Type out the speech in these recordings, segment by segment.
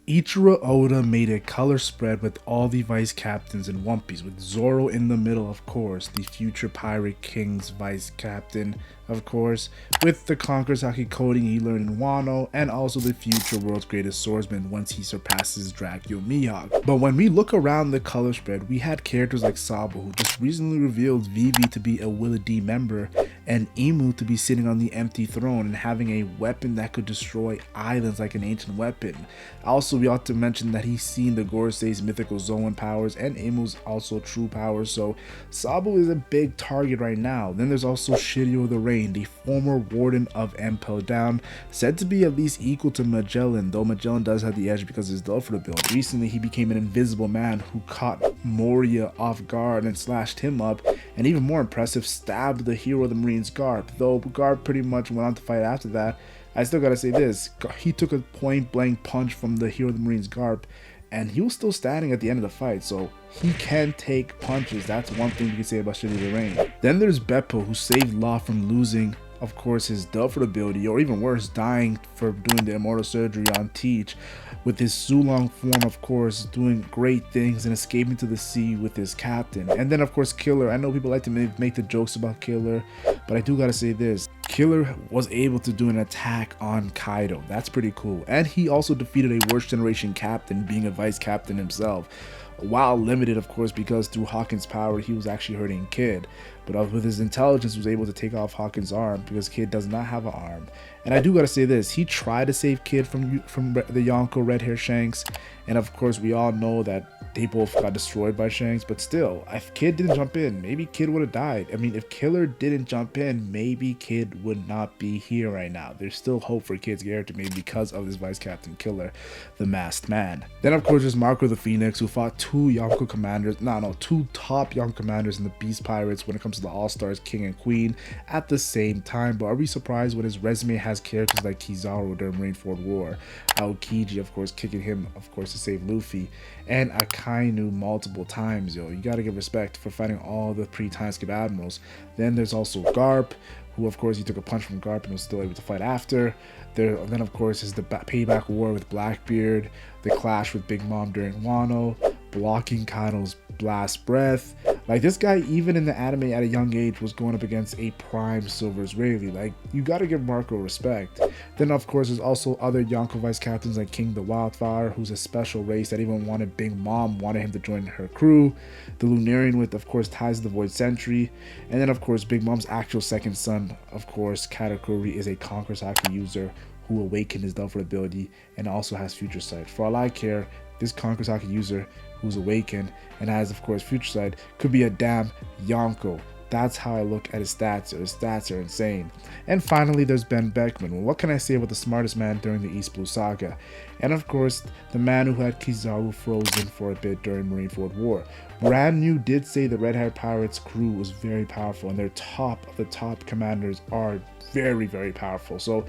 Ichiro Oda made a color spread with all the vice captains in One Piece, with Zoro in the middle, of course, the future Pirate King's vice captain, of course, with the Conqueror's Haki coding he learned in Wano, and also the future world's greatest swordsman once he surpasses Dracula Mihawk. But when we look around the color spread, we had characters like Sabo, who just recently revealed Vivi to be a Willa D member, and Imu to be sitting on the empty throne and having a weapon that could destroy islands like an ancient weapon. Also, we ought to mention that he's seen the Gorsei's mythical Zoan powers and Imu's also true powers, so Sabo is a big target right now. Then there's also Shiryu the Rain, the former warden of Impel Down, said to be at least equal to Magellan, though Magellan does have the edge because of his Delphida build. Recently, he became an invisible man who caught Moria off guard and slashed him up, and even more impressive, stabbed the hero of the Marines Garp, though Garp pretty much went on to fight after that. I still gotta say this, he took a point blank punch from the hero of the Marines Garp, and he was still standing at the end of the fight, so he can take punches. That's one thing you can say about Shiryu the Rain. Then there's Beppo, who saved Law from losing, of course, his Delphid ability, or even worse, dying for doing the immortal surgery on Teach, with his Sulong form, of course, doing great things and escaping to the sea with his captain. And then, of course, Killer. I know people like to make the jokes about Killer, but I do gotta say this. Killer was able to do an attack on Kaido. That's pretty cool. And he also defeated a worst generation captain, being a vice captain himself. While limited, of course, because through Hawkins' power, he was actually hurting Kid. But with his intelligence, was able to take off Hawkins' arm, because Kid does not have an arm. And I do gotta say this, he tried to save Kid from the Yonko red hair Shanks, and of course we all know that they both got destroyed by Shanks, but still, if Kid didn't jump in, maybe Kid would have died. I mean, if Killer didn't jump in, maybe Kid would not be here right now. There's still hope for Kid's character, maybe because of this Vice Captain Killer, the masked man. Then of course there's Marco the Phoenix, who fought two Yonko commanders, two top Yonko commanders in the Beast Pirates when it comes to the All-Stars King and Queen at the same time. But are we surprised when his resume has characters like Kizaru during Marineford War, Aokiji, of course, kicking him, of course, to save Luffy, and Akainu multiple times, yo. You gotta give respect for fighting all the pre-time skip admirals. Then there's also Garp, who of course he took a punch from Garp and was still able to fight after. Then of course is the payback war with Blackbeard, the clash with Big Mom during Wano, blocking Kaido's blast breath. Like, this guy, even in the anime at a young age, was going up against a prime Silver's Rayleigh. Like, you gotta give Marco respect. Then of course there's also other Yonko vice captains like King the Wildfire, who's a special race that even wanted Big Mom, wanted him to join her crew. The Lunarian with, of course, ties to the Void Sentry. And then of course Big Mom's actual second son, of course, Katakuri, is a Conqueror's Haki user who awakened his Delphid ability and also has Future Sight. For all I care, this Conqueror's Haki user who's awakened and has, of course, Future Sight could be a damn Yonko. That's how I look at his stats. His stats are insane. And finally, there's Ben Beckman. Well, what can I say about the smartest man during the East Blue Saga? And of course, the man who had Kizaru frozen for a bit during Marineford War. Brand New did say the Red Hat Pirates crew was very powerful, and their top of the top commanders are very, very powerful. So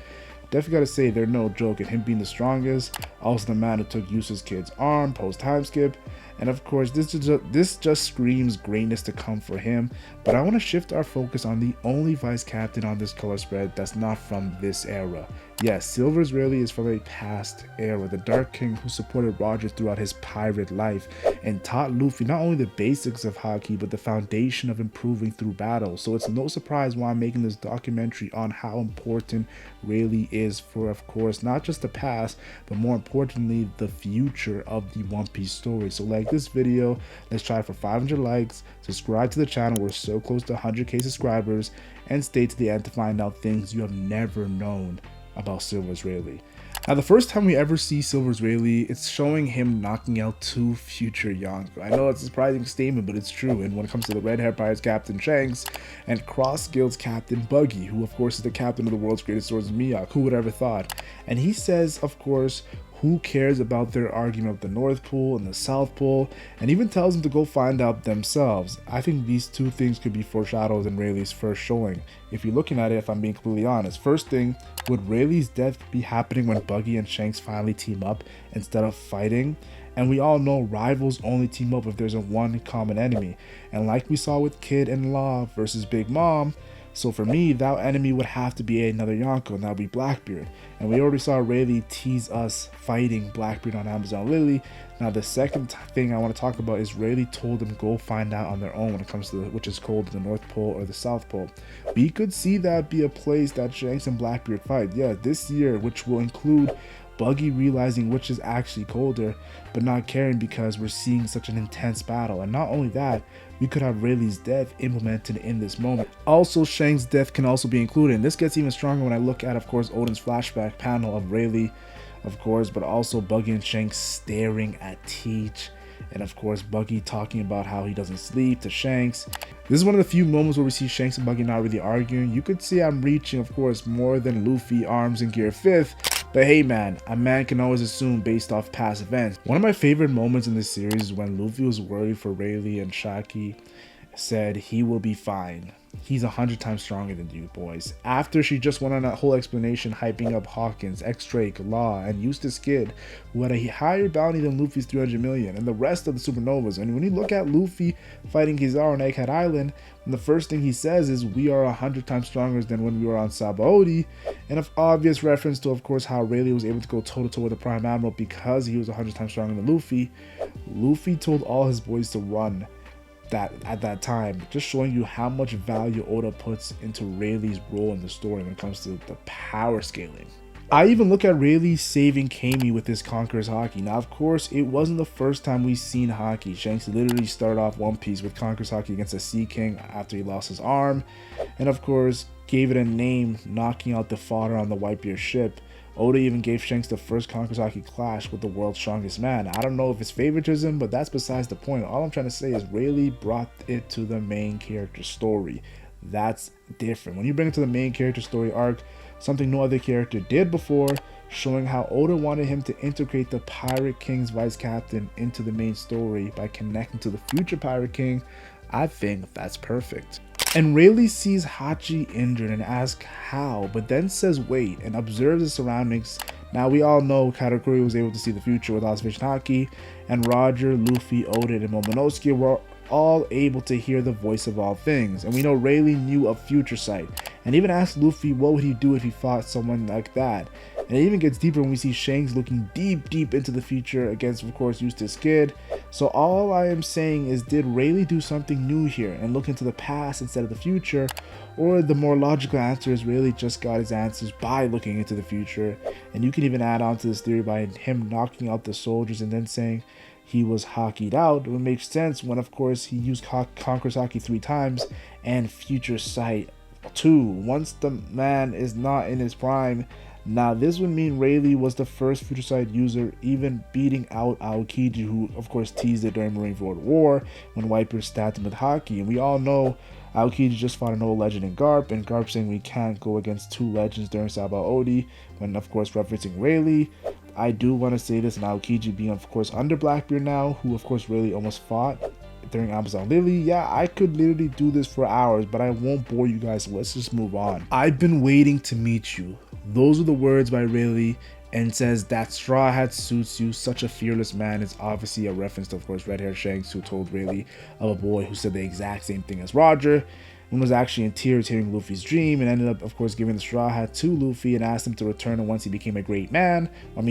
definitely gotta say they're no joke, and him being the strongest, also the man who took Yusa's kid's arm post time skip. And of course, this just screams greatness to come for him. But I want to shift our focus on the only vice captain on this color spread that's not from this era. Yes, Silver's Rayleigh is from a past era, the Dark King who supported Roger throughout his pirate life and taught Luffy not only the basics of haki, but the foundation of improving through battle. So it's no surprise why I'm making this documentary on how important Rayleigh is for, of course, not just the past, but more importantly, the future of the One Piece story. So like this video, let's try for 500 likes, subscribe to the channel, we're so close to 100k subscribers, and stay to the end to find out things you have never known about Silver's Rayleigh. Now, the first time we ever see Silver's Rayleigh, it's showing him knocking out two future Yonko. I know it's a surprising statement, but it's true. And when it comes to the Red Hair Pirates Captain Shanks and Cross Guild's Captain Buggy, who of course is the captain of the world's greatest swordsman Mihawk, who would ever thought? And he says, of course, who cares about their argument of the North Pole and the South Pole, and even tells them to go find out themselves. I think these two things could be foreshadowed in Rayleigh's first showing. If you're looking at it, if I'm being completely honest, first thing, would Rayleigh's death be happening when Buggy and Shanks finally team up instead of fighting? And we all know rivals only team up if there's a one common enemy. And like we saw with Kid and Law versus Big Mom, So for me, that enemy would have to be another Yonko, and that would be Blackbeard. And we already saw Rayleigh tease us fighting Blackbeard on Amazon Lily. Now the second thing I want to talk about is Rayleigh told them go find out on their own when it comes to which is cold, the North Pole or the South Pole. We could see that be a place that Shanks and Blackbeard fight. Yeah, this year, which will include Buggy realizing which is actually colder, but not caring because we're seeing such an intense battle. And not only that, we could have Rayleigh's death implemented in this moment. Also, Shanks' death can also be included. And this gets even stronger when I look at, of course, Oden's flashback panel of Rayleigh, of course, but also Buggy and Shanks staring at Teach. And of course, Buggy talking about how he doesn't sleep to Shanks. This is one of the few moments where we see Shanks and Buggy not really arguing. You could see I'm reaching, of course, more than Luffy, arms, and gear 5th. But hey man, a man can always assume based off past events. One of my favorite moments in this series is when Luffy was worried for Rayleigh and Shaki said he will be fine. He's 100 times stronger than you boys. After she just went on that whole explanation hyping up Hawkins, X-Drake, Law, and Eustace Kid, who had a higher bounty than Luffy's 300 million, and the rest of the supernovas. And when you look at Luffy fighting Kizaru on Egghead Island, the first thing he says is, we are 100 times stronger than when we were on Sabaody, and of obvious reference to, of course, how Rayleigh was able to go toe-to-toe with the Prime Admiral because he was 100 times stronger than Luffy. Luffy told all his boys to run. That at that time, just showing you how much value Oda puts into Rayleigh's role in the story when it comes to the power scaling. I even look at Rayleigh saving Kami with his Conqueror's Haki. Now, of course, it wasn't the first time we've seen Haki. Shanks literally started off One Piece with Conqueror's Haki against the Sea King after he lost his arm, and of course, gave it a name, knocking out the fodder on the Whitebeard ship. Oda even gave Shanks the first Conqueror's Haki clash with the world's strongest man. I don't know if it's favoritism, but that's besides the point. All I'm trying to say is Rayleigh brought it to the main character story. That's different. When you bring it to the main character story arc, something no other character did before, showing how Oda wanted him to integrate the Pirate King's vice captain into the main story by connecting to the future Pirate King, I think that's perfect. And Rayleigh sees Hachi injured and asks how, but then says wait and observes the surroundings. Now we all know Katakuri was able to see the future with Observation Haki, and Roger, Luffy, Oden, and Momonosuke were all able to hear the voice of all things. And we know Rayleigh knew of future sight, and even asked Luffy what would he do if he fought someone like that. And it even gets deeper when we see Shanks looking deep into the future against, of course, Eustace Kid. So all I am saying is, did Rayleigh do something new here and look into the past instead of the future? Or the more logical answer is Rayleigh just got his answers by looking into the future. And you can even add on to this theory by him knocking out the soldiers and then saying he was hakied out. It would make sense when, of course, he used Conqueror's Haki 3 times and Future Sight 2. Once the man is not in his prime. Now this would mean Rayleigh was the first Future Sight user, even beating out Aokiji, who of course teased it during Marineford War when Whitebeard stabbed him with Haki. And we all know Aokiji just fought an old legend in Garp, and Garp saying we can't go against 2 legends during Sabaody, when of course referencing Rayleigh. I do want to say this, and Aokiji being of course under Blackbeard now, who of course Rayleigh almost fought during Amazon Lily. Yeah, I could literally do this for hours, but I won't bore you guys, so let's just move on. I've been waiting to meet you. Those are the words by Rayleigh, and says that straw hat suits you, such a fearless man. Is obviously a reference to, of course, red-haired Shanks, who told Rayleigh of a boy who said the exact same thing as Roger, and was actually in tears hearing Luffy's dream, and ended up, of course, giving the straw hat to Luffy and asked him to return it once he became a great man.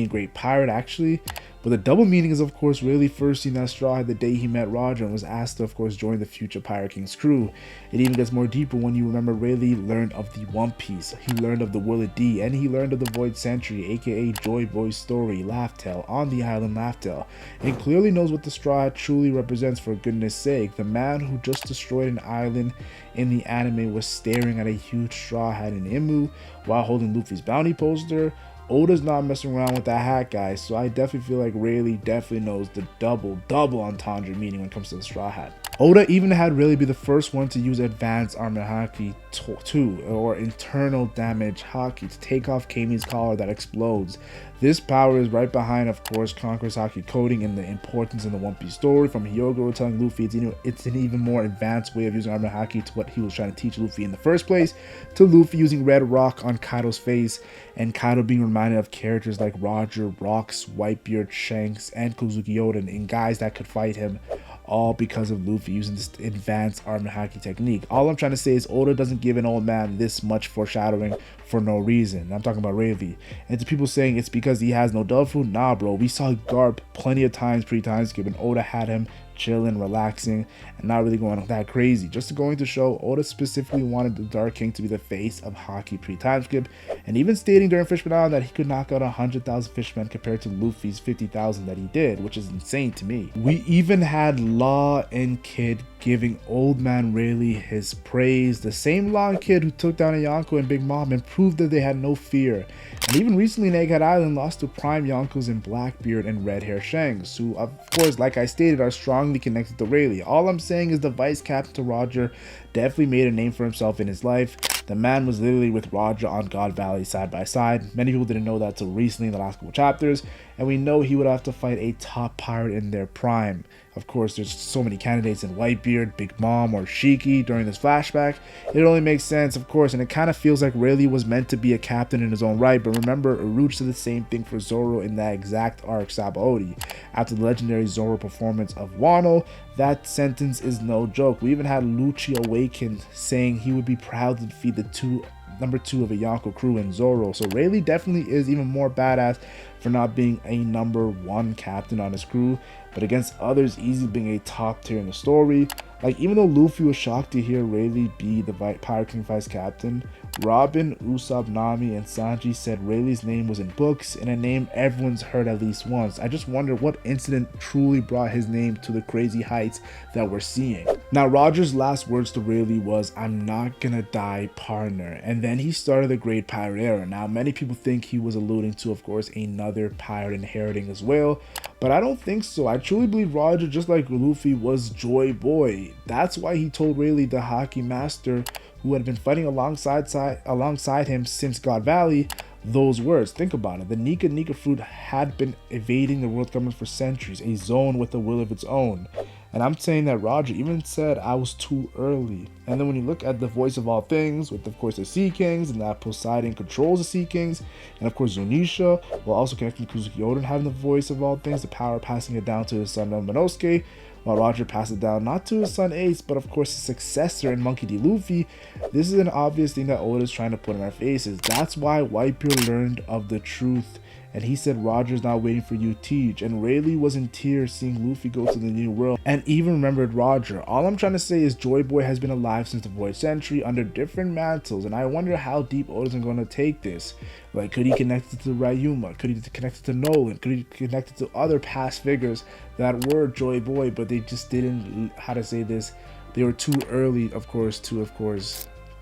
Great pirate, actually. But the double meaning is, of course, Rayleigh first seen that straw hat the day he met Roger and was asked to, of course, join the future Pirate King's crew. It even gets more deeper when you remember Rayleigh learned of the One Piece, he learned of the Willa D, and he learned of the Void Century, aka Joy Boy's story, Laugh-Tale, on the island Laugh-Tale, and clearly knows what the straw hat truly represents. For goodness sake, the man who just destroyed an island in the anime was staring at a huge straw hat in Imu while holding Luffy's bounty poster. Oda's not messing around with that hat, guys, so I definitely feel like Rayleigh definitely knows the double entendre meaning when it comes to the straw hat. Oda even had Rayleigh be the first one to use advanced armor haki 2, or internal damage haki, to take off Kami's collar that explodes. This power is right behind, of course, Conqueror's Haki coding and the importance in the One Piece story, from Hyogoro telling Luffy it's an even more advanced way of using armor haki to what he was trying to teach Luffy in the first place, to Luffy using red rock on Kaido's face, and Kaido being reminded of characters like Roger, Rocks, Whitebeard, Shanks, and Kozuki Oden, and guys that could fight him. all because of Luffy using this advanced armor haki technique. All I'm trying to say is Oda doesn't give an old man this much foreshadowing for no reason. I'm talking about Rayleigh. And to people saying it's because he has no dove food, nah bro, we saw Garp plenty of times pre-time skip, and Oda had him chilling, relaxing, and not really going that crazy. Just going to show, Oda specifically wanted the Dark King to be the face of haki pre-time skip, and even stating during Fishman Island that he could knock out 100,000 fishmen compared to Luffy's 50,000 that he did, which is insane to me. We even had Law and Kid giving old man Rayleigh his praise, the same Law and Kid who took down a Yonko and Big Mom and proved that they had no fear. And even recently in Egghead Island lost to prime Yonkos in Blackbeard and Red Hair Shanks, who of course, like I stated, are strongly connected to Rayleigh. All I'm saying is the vice captain to Roger definitely made a name for himself in his life. The man was literally with Roger on God Valley side by side. Many people didn't know that till recently in the last couple chapters, and we know he would have to fight a top pirate in their prime. Of course, there's so many candidates in Whitebeard, Big Mom, or Shiki during this flashback. It only makes sense, of course, and it kind of feels like Rayleigh was meant to be a captain in his own right. But remember, Uruch did the same thing for Zoro in that exact arc, Sabaody. After the legendary Zoro performance of Wano, that sentence is no joke. We even had Lucci awaken, saying he would be proud to defeat the number 2 of a Yonko crew in Zoro. So Rayleigh definitely is even more badass for not being a number 1 captain on his crew, but against others easily being a top tier in the story. Like, even though Luffy was shocked to hear Rayleigh be the Pirate King vice captain, Robin, Usopp, Nami, and Sanji said Rayleigh's name was in books and a name everyone's heard at least once. I just wonder what incident truly brought his name to the crazy heights that we're seeing. Now, Roger's last words to Rayleigh was, "I'm not gonna die, partner," and then he started the Great Pirate Era. Now, many people think he was alluding to, of course, another pirate inheriting as well, but I don't think so. I truly believe Roger, just like Luffy, was Joy Boy. That's why he told Rayleigh, the Haki Master, who had been fighting alongside him since God Valley, those words. Think about it. The Nika fruit had been evading the world government for centuries, a zone with a will of its own. And I'm saying that Roger even said I was too early. And then when you look at the voice of all things, with of course the Sea Kings, and that Poseidon controls the Sea Kings, and of course Zunisha, while also connecting to Kuzuki Oden having the voice of all things, the power passing it down to his son Momonosuke, while Roger passed it down not to his son Ace, but of course his successor in Monkey D. Luffy. This is an obvious thing that Oda is trying to put in our faces. That's why Whitebeard learned of the truth, and he said Roger's not waiting for you, Teach. And Rayleigh was in tears seeing Luffy go to the new world and even remembered Roger. All I'm trying to say is Joy Boy has been alive since the Void Century under different mantles, and I wonder how deep Oda's going to take this. Like, could he connect it to Ryuma? Could he connect it to Nolan? Could he connect it to other past figures that were Joy Boy, but they just didn't, how to say this, they were too early, of course, to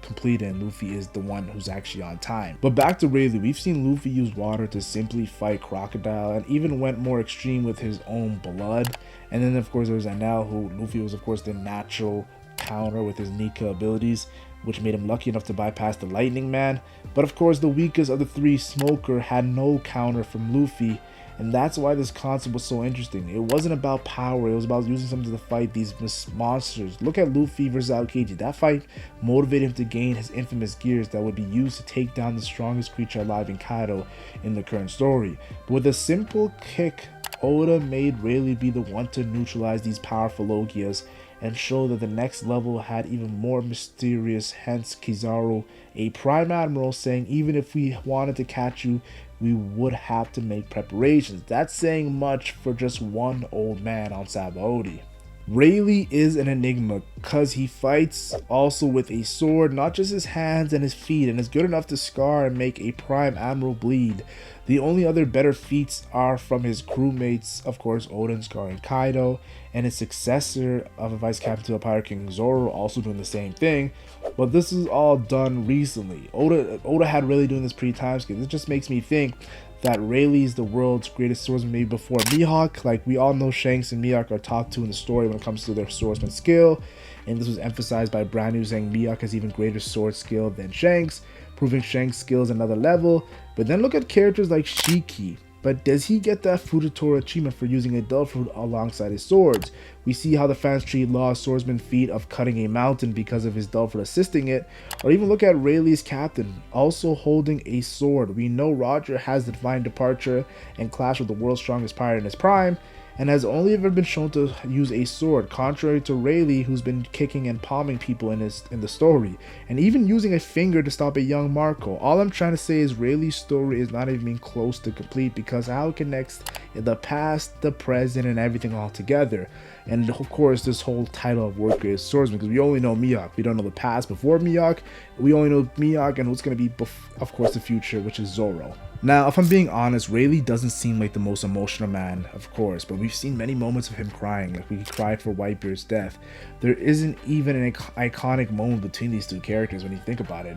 complete, and Luffy is the one who's actually on time. But back to Rayleigh, we've seen Luffy use water to simply fight Crocodile, and even went more extreme with his own blood. And then of course there was Anel, who Luffy was of course the natural counter with his Nika abilities, which made him lucky enough to bypass the Lightning Man. But of course the weakest of the 3, Smoker, had no counter from Luffy. And that's why this concept was so interesting. It wasn't about power, it was about using something to fight these monsters. Look at Luffy versus Aokiji. That fight motivated him to gain his infamous gears that would be used to take down the strongest creature alive in Kaido in the current story. But with a simple kick, Oda made Rayleigh be the one to neutralize these powerful Logias and show that the next level had even more mysterious, hence Kizaru, a Prime Admiral, saying even if we wanted to catch you, we would have to make preparations. That's saying much for just one old man on Sabaody. Rayleigh is an enigma because he fights also with a sword, not just his hands and his feet, and is good enough to scar and make a Prime Admiral bleed. The only other better feats are from his crewmates, of course, Oden scarring Kaido, and his successor of a vice captain to a Pirate King, Zoro, also doing the same thing. But this is all done recently. Oda had Rayleigh doing this pre-time skip. This just makes me think that Rayleigh is the world's greatest swordsman, maybe before Mihawk. Like, we all know Shanks and Mihawk are top 2 in the story when it comes to their swordsman skill, and this was emphasized by Brand New saying Mihawk has even greater sword skill than Shanks, proving Shanks' skills another level. But then look at characters like Shiki. But does he get that Fujitora achievement for using a Dove Fruit alongside his swords? We see how the fans treat Law's swordsman feat of cutting a mountain because of his Dove Fruit assisting it. Or even look at Rayleigh's captain, also holding a sword. We know Roger has the Divine Departure and clash with the world's strongest pirate in his prime. and has only ever been shown to use a sword, contrary to Rayleigh, who's been kicking and palming people in the story, and even using a finger to stop a young Marco. All I'm trying to say is Rayleigh's story is not even close to complete because how it connects the past, the present, and everything all together. And of course, this whole title of World Greatest Swordsman, because we only know Mihawk, we don't know the past before Mihawk, we only know Mihawk and what's going to be, of course, the future, which is Zoro. Now, if I'm being honest, Rayleigh doesn't seem like the most emotional man, of course, but we've seen many moments of him crying, like we cried for Whitebeard's death. There isn't even an iconic moment between these two characters when you think about it.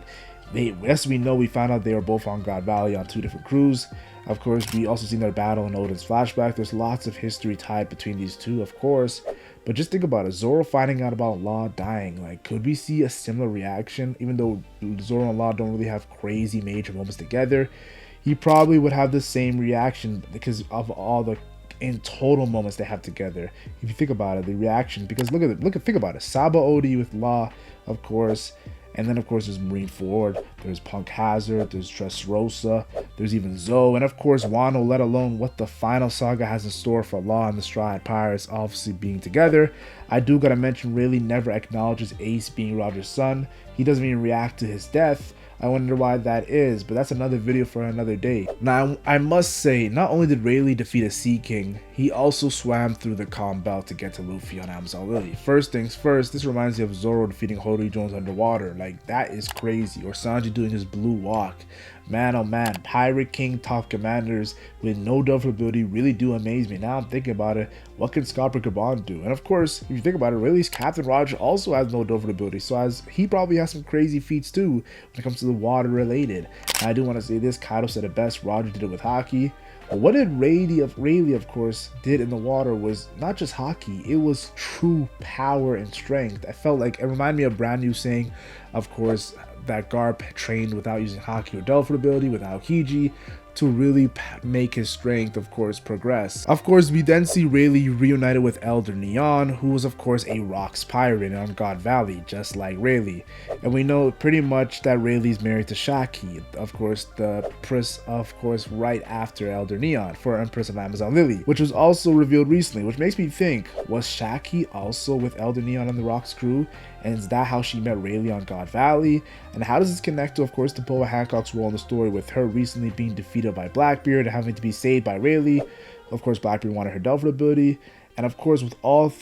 Yes, we know we found out they were both on God Valley on 2 different crews. Of course, we also seen their battle in Odin's flashback. There's lots of history tied between these two, of course. But just think about it. Zoro finding out about Law dying. Like, could we see a similar reaction? Even though Zoro and Law don't really have crazy major moments together, he probably would have the same reaction because of all the in total moments they have together. If you think about it, the reaction, because think about it. Saba Odi with Law, of course. And then, of course, there's Marineford, there's Punk Hazard, there's Dressrosa, there's even Zoe, and of course, Wano, let alone what the final saga has in store for Law and the Straw Hat Pirates obviously being together. I do gotta mention, Rayleigh never acknowledges Ace being Roger's son. He doesn't even react to his death. I wonder why that is, but that's another video for another day. Now, I must say, not only did Rayleigh defeat a Sea King, he also swam through the calm belt to get to Luffy on Amazon Lily. First things first, this reminds me of Zoro defeating Hori Jones underwater. Like, that is crazy. Or Sanji doing his blue walk. Man, oh man, Pirate King top commanders with no double ability really do amaze me. Now I'm thinking about it, what can Scopper Gabon do? And of course, if you think about it, Rayleigh's Captain Roger also has no double ability, so he probably has some crazy feats too when it comes to the water related. And I do want to say this, Kaido said it best, Roger did it with haki. But what did Rayleigh, of course, did in the water was not just haki, it was true power and strength. I felt like it reminded me of Brand New saying, of course, that Garp trained without using haki or Delphin ability, without Kiji, to really make his strength, of course, progress. Of course, we then see Rayleigh reunited with Elder Neon, who was, of course, a Rocks pirate on God Valley, just like Rayleigh. And we know pretty much that Rayleigh's married to Shaki, of course, the Empress, of course, right after Elder Neon, for Empress of Amazon Lily, which was also revealed recently, which makes me think, was Shaki also with Elder Neon and the Rocks crew? And is that how she met Rayleigh on God Valley? And how does this connect to, of course, the Boa Hancock's role in the story, with her recently being defeated by Blackbeard and having to be saved by Rayleigh? Of course, Blackbeard wanted her Delphin ability. And of course, with all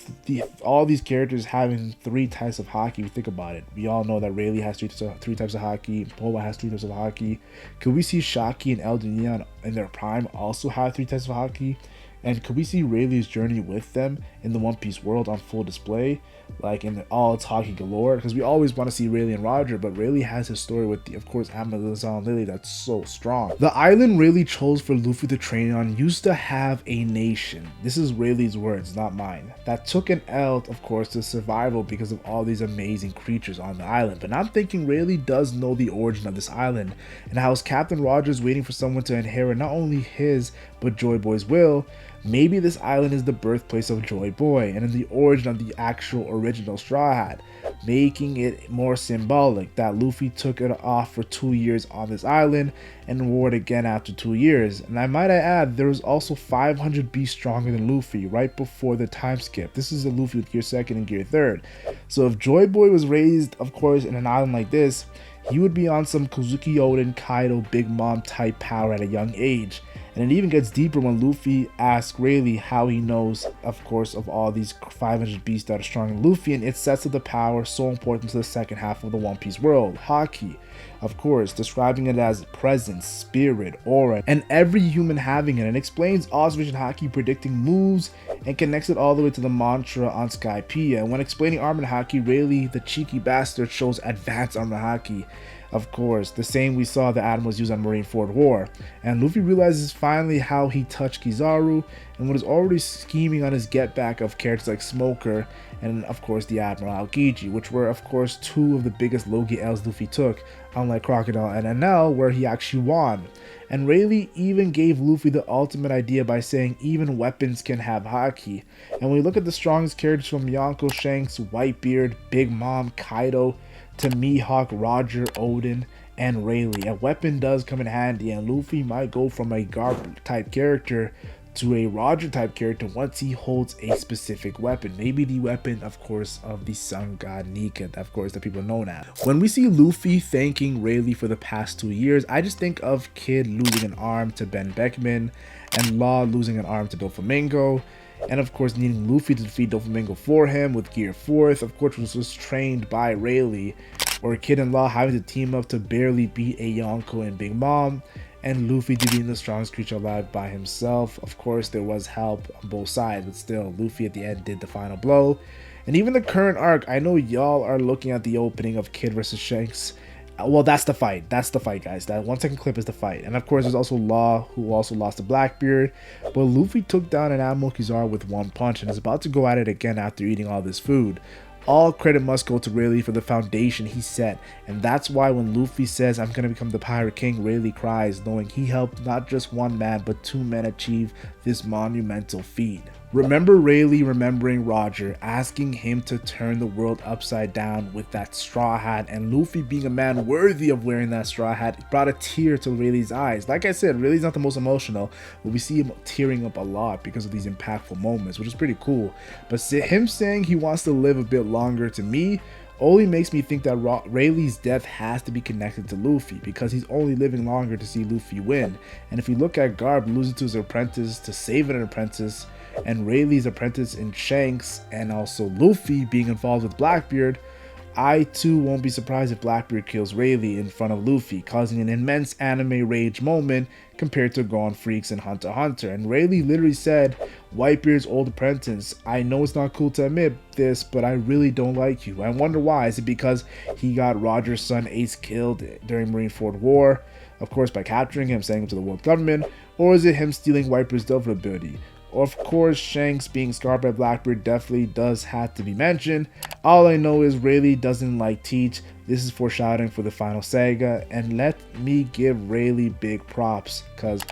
these characters having 3 types of haki, we think about it. We all know that Rayleigh has 3 types of haki, Boa has 3 types of haki. Could we see Shaki and Elder Neon in their prime also have 3 types of haki? And could we see Rayleigh's journey with them in the One Piece world on full display, like in all its haki galore? Because we always want to see Rayleigh and Roger, but Rayleigh has his story with, of course, Amazon Lily that's so strong. The island Rayleigh chose for Luffy to train on used to have a nation. This is Rayleigh's words, not mine. That took an L, of course, to survival because of all these amazing creatures on the island. But I'm thinking Rayleigh does know the origin of this island, and how Captain Roger's waiting for someone to inherit not only his, but Joy Boy's will. Maybe this island is the birthplace of Joy Boy and in the origin of the actual original Straw Hat, making it more symbolic that Luffy took it off for 2 years on this island and wore it again after 2 years. And I might add, there was also 500 beasts stronger than Luffy right before the time skip. This is a Luffy with Gear 2nd and Gear 3rd. So if Joy Boy was raised, of course, in an island like this, he would be on some Kozuki Oden, Kaido, Big Mom type power at a young age. And it even gets deeper when Luffy asks Rayleigh how he knows, of course, of all these 500 beasts that are stronger than Luffy, and it sets up the power so important to the second half of the One Piece world, haki. Of course, describing it as presence, spirit, aura, and every human having it, and explains Observation Haki predicting moves and connects it all the way to the mantra on Skypiea. And when explaining Armored Haki, Rayleigh, the cheeky bastard, shows Advanced Armored Haki. Of course, the same we saw the Admirals use on Marineford War. And Luffy realizes finally how he touched Kizaru and was already scheming on his get back of characters like Smoker and of course the Admiral Aokiji, which were of course 2 of the biggest Logi L's Luffy took, unlike Crocodile and NL where he actually won. And Rayleigh even gave Luffy the ultimate idea by saying even weapons can have haki. And when we look at the strongest characters from Yonko, Shanks, Whitebeard, Big Mom, Kaido, to Mihawk, Roger, Odin, and Rayleigh, a weapon does come in handy, and Luffy might go from a Garp type character to a Roger type character once he holds a specific weapon, maybe the weapon of course of the sun god Nika, of course, that people know now. When we see Luffy thanking Rayleigh for the past 2 years, I just think of Kid losing an arm to Ben Beckman and Law losing an arm to Doflamingo, and of course needing Luffy to defeat Doflamingo for him with Gear 4th, of course, which was trained by Rayleigh, or Kid and Law having to team up to barely beat a Yonko and Big Mom, and Luffy defeating the strongest creature alive by himself. Of course, there was help on both sides, but still, Luffy at the end did the final blow. And even the current arc, I know y'all are looking at the opening of Kid versus Shanks. Well, that's the fight. That's the fight, guys. That 1 second clip is the fight. And of course, there's also Law, who also lost to Blackbeard. But Luffy took down an Admiral Kizaru with 1 punch and is about to go at it again after eating all this food. All credit must go to Rayleigh for the foundation he set, and that's why when Luffy says, "I'm gonna become the Pirate King," Rayleigh cries, knowing he helped not just 1 man but 2 men achieve this monumental feat. Remember Rayleigh remembering Roger, asking him to turn the world upside down with that straw hat, and Luffy being a man worthy of wearing that straw hat brought a tear to Rayleigh's eyes. Like I said, Rayleigh's not the most emotional, but we see him tearing up a lot because of these impactful moments, which is pretty cool. But him saying he wants to live a bit longer, to me, only makes me think that Rayleigh's death has to be connected to Luffy, because he's only living longer to see Luffy win. And if you look at Garp losing to his apprentice to save an apprentice, and Rayleigh's apprentice in Shanks, and also Luffy being involved with Blackbeard, I too won't be surprised if Blackbeard kills Rayleigh in front of Luffy, causing an immense anime rage moment compared to Gone Freaks and Hunter x Hunter. And Rayleigh literally said, "Whitebeard's old apprentice, I know it's not cool to admit this, but I really don't like you. I wonder why. Is it because he got Roger's son Ace killed during Marineford War, of course by capturing him, sending him to the world government, or is it him stealing Whitebeard's Delver ability? Of course, Shanks being scarred by Blackbeard definitely does have to be mentioned. All I know is Rayleigh doesn't like Teach. This is foreshadowing for the final saga, and let me give Rayleigh big props, because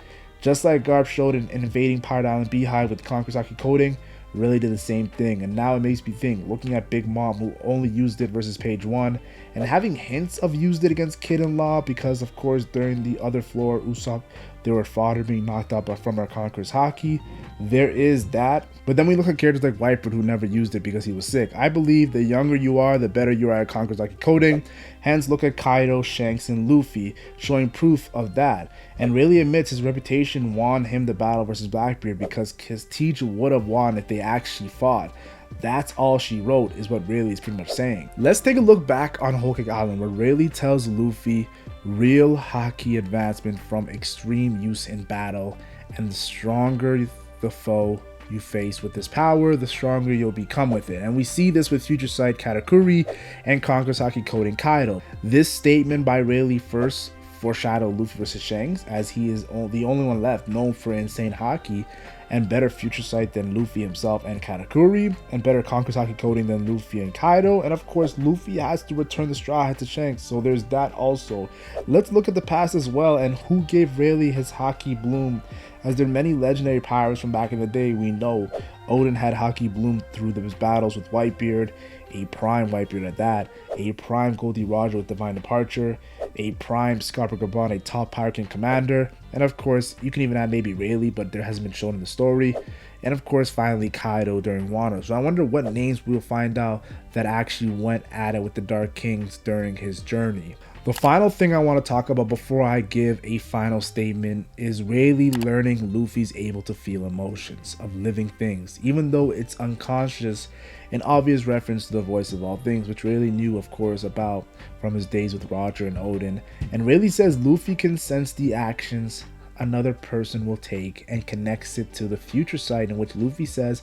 just like Garp showed in invading Pirate Island Beehive with Conqueror's Haki coding, Rayleigh did the same thing. And now it makes me think, looking at Big Mom, who only used it versus page 1, and having hints of used it against Kid and Law, because of course during the other floor Usopp, there were fodder being knocked out from our Conqueror's Haki. There is that. But then we look at characters like Whitebeard, who never used it because he was sick. I believe the younger you are, the better you are at Conqueror's Haki coding. Hence look at Kaido, Shanks, and Luffy, showing proof of that. And Rayleigh admits his reputation won him the battle versus Blackbeard, because his teacher would have won if they actually fought. That's all she wrote, is what Rayleigh is pretty much saying. Let's take a look back on Whole Cake Island, where Rayleigh tells Luffy real haki advancement from extreme use in battle, and the stronger the foe you face with this power, the stronger you'll become with it. And we see this with Future Sight Katakuri and Conqueror's Haki coding Kaido. This statement by Rayleigh first foreshadowed Luffy versus Shanks, as he is the only one left known for insane haki and better future sight than Luffy himself and Katakuri, and better Conqueror's Haki coding than Luffy and Kaido. And of course, Luffy has to return the Straw Hat to Shanks, so there's that also. Let's look at the past as well, and who gave Rayleigh his Haki Bloom, as there are many legendary pirates from back in the day. We know Odin had Haki Bloom through his battles with Whitebeard, a prime Whitebeard at that, a prime Goldie Roger with Divine Departure, a prime Scarpa Gabon, a top pirate king commander, and of course you can even add maybe Rayleigh, but there hasn't been shown in the story, and of course finally Kaido during Wano. So I wonder what names we'll find out that actually went at it with the Dark Kings during his journey. The final thing I want to talk about before I give a final statement is Rayleigh learning Luffy's able to feel emotions of living things, even though it's unconscious, an obvious reference to the voice of all things, which Rayleigh knew of course about from his days with Roger and Odin. And Rayleigh says Luffy can sense the actions another person will take, and connects it to the future side, in which Luffy says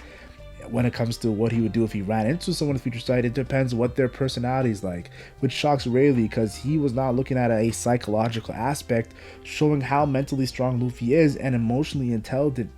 when it comes to what he would do if he ran into someone in the future side, it depends what their personality is like, which shocks Rayleigh, because he was not looking at a psychological aspect, showing how mentally strong Luffy is and emotionally intelligent.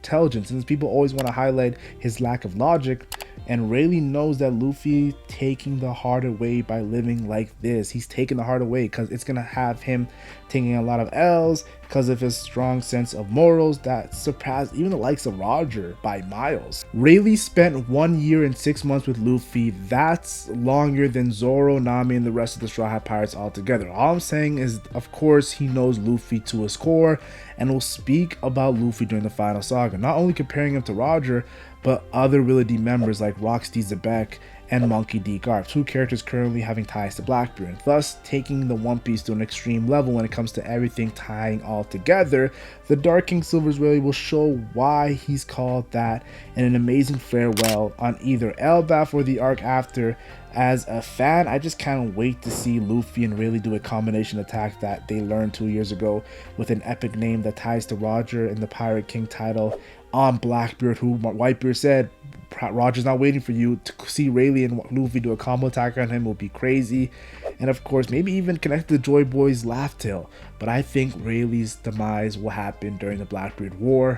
Since people always want to highlight his lack of logic, And Rayleigh knows that Luffy taking the heart away by living like this. He's taking the heart away because it's going to have him taking a lot of L's because of his strong sense of morals that surpass even the likes of Roger by miles. Rayleigh spent 1 year and 6 months with Luffy. That's longer than Zoro, Nami, and the rest of the Straw Hat Pirates altogether. All I'm saying is, of course, he knows Luffy to his core and will speak about Luffy during the final saga, not only comparing him to Roger, but other Willow D members like Rocksteady Zebek and Monkey D. Garp, 2 characters currently having ties to Blackbeard, thus taking the One Piece to an extreme level when it comes to everything tying all together. The Dark King Silver's Rayleigh will show why he's called that in an amazing farewell on either Elbaf or the arc after. As a fan, I just can't wait to see Luffy and Rayleigh do a combination attack that they learned 2 years ago with an epic name that ties to Roger and the Pirate King title on Blackbeard, who Whitebeard said Roger's not waiting for you. To see Rayleigh and Luffy do a combo attack on him will be crazy. And of course, maybe even connect the Joy Boy's laugh tail. But I think Rayleigh's demise will happen during the Blackbeard War.